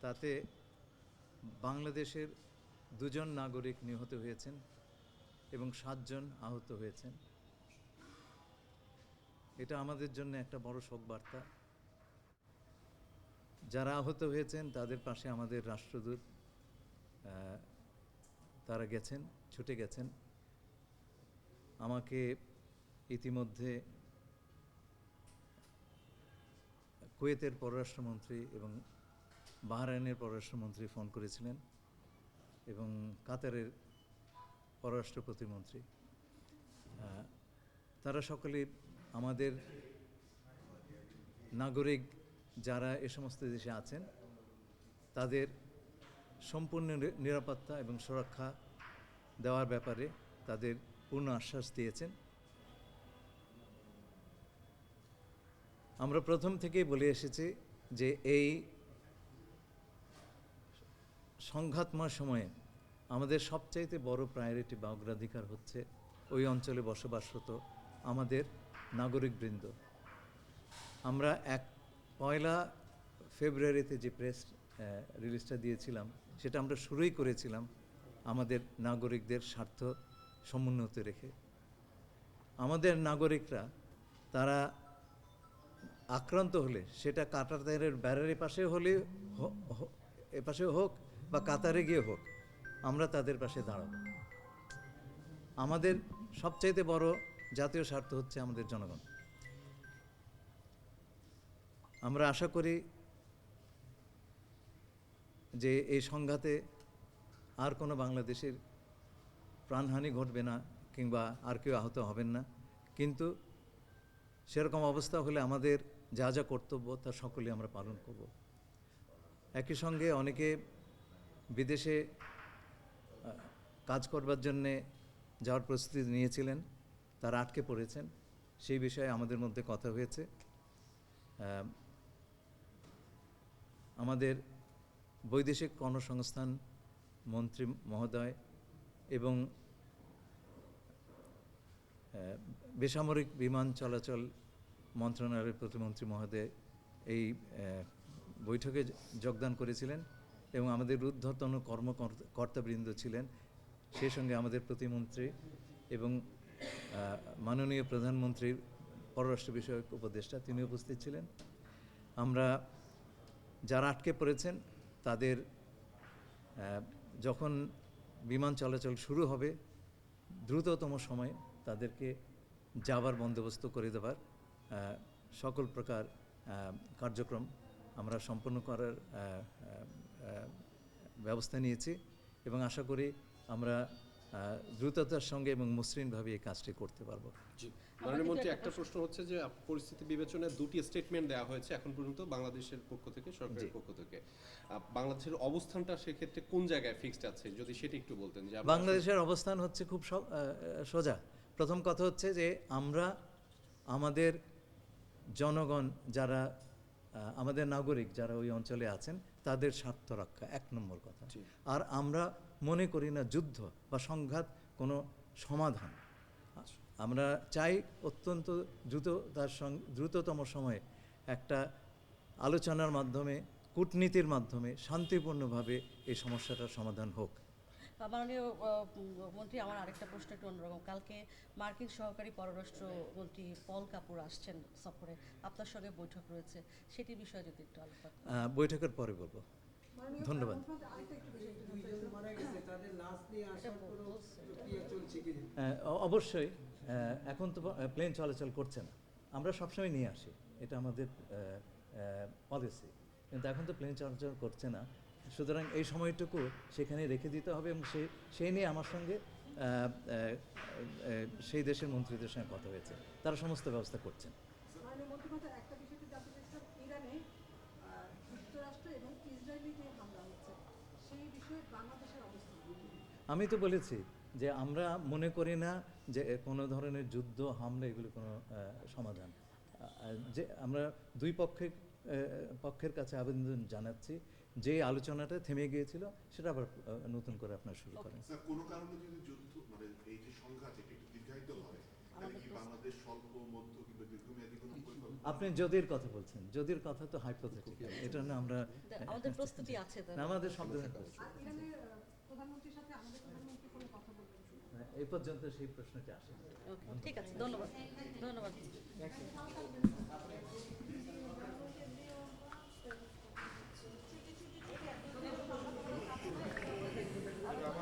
তাতে বাংলাদেশের 2 জন নাগরিক নিহত হয়েছেন এবং 7 জন আহত হয়েছেন। এটা আমাদের জন্য একটা বড় শোক বার্তা। যারা আহত হয়েছেন তাদের পাশে আমাদের রাষ্ট্রদূত তারা গেছেন, ছুটে গেছেন। আমাকে ইতিমধ্যে কুয়েতের পররাষ্ট্রমন্ত্রী এবং বাহরাইনের পররাষ্ট্রমন্ত্রী ফোন করেছিলেন এবং কাতারের পররাষ্ট্র প্রতিমন্ত্রী। তারা সকলেই আমাদের নাগরিক যারা এ সমস্ত দেশে আছেন তাদের সম্পূর্ণ নিরাপত্তা এবং সুরক্ষা দেওয়ার ব্যাপারে তাদের পূর্ণ আশ্বাস দিয়েছেন। আমরা প্রথম থেকেই বলে এসেছি যে এই সংঘাতময় সময়ে আমাদের সবচাইতে বড় প্রায়োরিটি বা অগ্রাধিকার হচ্ছে ওই অঞ্চলে বসবাসরত আমাদের নাগরিকবৃন্দ। আমরা 1 ফেব্রুয়ারিতে যে প্রেস রিলিজটা দিয়েছিলাম সেটা আমরা শুরুই করেছিলাম আমাদের নাগরিকদের স্বার্থ সমুন্নত রেখে। আমাদের নাগরিকরা তারা আক্রান্ত হলে সেটা কাতারের ব্যারের পাশে হলে এপাশে হোক বা কাতারে গিয়ে হোক, আমরা তাদের পাশে দাঁড়াবো। আমাদের সবচাইতে বড় জাতীয় স্বার্থ হচ্ছে আমাদের জনগণ। আমরা আশা করি যে এই সংঘাতে আর কোনো বাংলাদেশের প্রাণহানি ঘটবে না কিংবা আর কেউ আহত হবেন না, কিন্তু সেরকম অবস্থা হলে আমাদের যা যা কর্তব্য তা সকলেই আমরা পালন করব। একই সঙ্গে অনেকে বিদেশে কাজ করবার জন্যে যাওয়ার প্রস্তুতি নিয়েছিলেন, তারা আটকে পড়েছেন। সেই বিষয়ে আমাদের মধ্যে কথা হয়েছে। আমাদের বৈদেশিক কর্মসংস্থান মন্ত্রী মহোদয় এবং বেসামরিক বিমান চলাচল মন্ত্রণালয়ের প্রতিমন্ত্রী মহোদয় এই বৈঠকে যোগদান করেছিলেন এবং আমাদের ঊর্ধ্বতন কর্মকর্তাবৃন্দ ছিলেন। সেই সঙ্গে আমাদের প্রতিমন্ত্রী এবং মাননীয় প্রধানমন্ত্রীর পররাষ্ট্র বিষয়ক উপদেষ্টা তিনি উপস্থিত ছিলেন। আমরা যারা আটকে পড়েছেন তাদের যখন বিমান চলাচল শুরু হবে দ্রুততম সময়ে তাদেরকে যাবার বন্দোবস্ত করে দেবার সকল প্রকার কার্যক্রম আমরা সম্পন্ন করার ব্যবস্থা নিয়েছি এবং আশা করি আমরা দ্রুততার সঙ্গে এবং মসৃণভাবে এই কাজটি করতে পারবো। মাননীয় মন্ত্রী, একটা প্রশ্ন হচ্ছে যে পরিস্থিতি বিবেচনায় 2টি স্টেটমেন্ট দেওয়া হয়েছে এখন পর্যন্ত বাংলাদেশের পক্ষ থেকে, সরকারের পক্ষ থেকে। বাংলাদেশের অবস্থানটা সেক্ষেত্রে কোন জায়গায় ফিক্সড আছে যদি সেটা একটু বলতেন। যে বাংলাদেশের অবস্থান হচ্ছে খুব সোজা। প্রথম কথা হচ্ছে যে আমরা আমাদের জনগণ যারা আমাদের নাগরিক যারা ওই অঞ্চলে আছেন তাদের স্বার্থ রক্ষা 1 নম্বর কথা। আর আমরা মনে করি না যুদ্ধ বা সংঘাত কোনো সমাধান। আমরা চাই অত্যন্ত দ্রুততম সময়ে একটা আলোচনার মাধ্যমে, কূটনীতির মাধ্যমে শান্তিপূর্ণভাবে এই সমস্যাটার সমাধান হোক। মাননীয় মন্ত্রী, আমার আরেকটা প্রশ্ন একটু অন্যরকম। কালকে মার্কিন সহকারী পররাষ্ট্রমন্ত্রী পল কাপুর আসছেন সফরে, আপনার সঙ্গে বৈঠক রয়েছে, সেটি বিষয়ে যদি একটু আলোচনা। বৈঠকের পরে বলবো। ধন্যবাদ। অবশ্যই এখন তো প্লেন চলাচল করছে না, আমরা সবসময় নিয়ে আসি, এটা আমাদের পলিসি, কিন্তু এখন তো প্লেন চলাচল করছে না। সুতরাং এই সময়টুকু সেখানে রেখে দিতে হবে এবং সেই নিয়ে আমার সঙ্গে সেই দেশের মন্ত্রীদের সঙ্গে কথা হয়েছে, তারা সমস্ত ব্যবস্থা করছেন। আমি তো বলেছি যে আমরা মনে করি না যে কোনো ধরনের যুদ্ধ হামলা এগুলো কোনো সমাধান। যে আমরা দুই পক্ষের কাছে আবেদন জানাচ্ছি যে আলোচনাটা থেমে গিয়েছিল সেটা আবার নতুন করে আপনারা শুরু করেন। কোনো কারণে যদি যুদ্ধ মানে এই যে সংঘাত একটু দীর্ঘায়িত হয় আমাদের কি বাংলাদেশ স্বল্প মধ্য কিংবা দীর্ঘমেয়াদী কোনো পরিকল্পনা আপনি যদির কথা বলছেন, যদির কথা তো হাইপোথেটিক্যাল, এটা না আমরা আমাদের প্রস্তুতি আছে তো। না, আমাদের সব ধরনের প্রস্তুতি। ইরানের প্রধানমন্ত্রীর সাথে আমাদের প্রধানমন্ত্রী কোনো কথা বলবেন কিনা? এই পর্যন্ত সেই প্রশ্নটি আসে ওকে, ঠিক আছে, ধন্যবাদ ধন্যবাদ।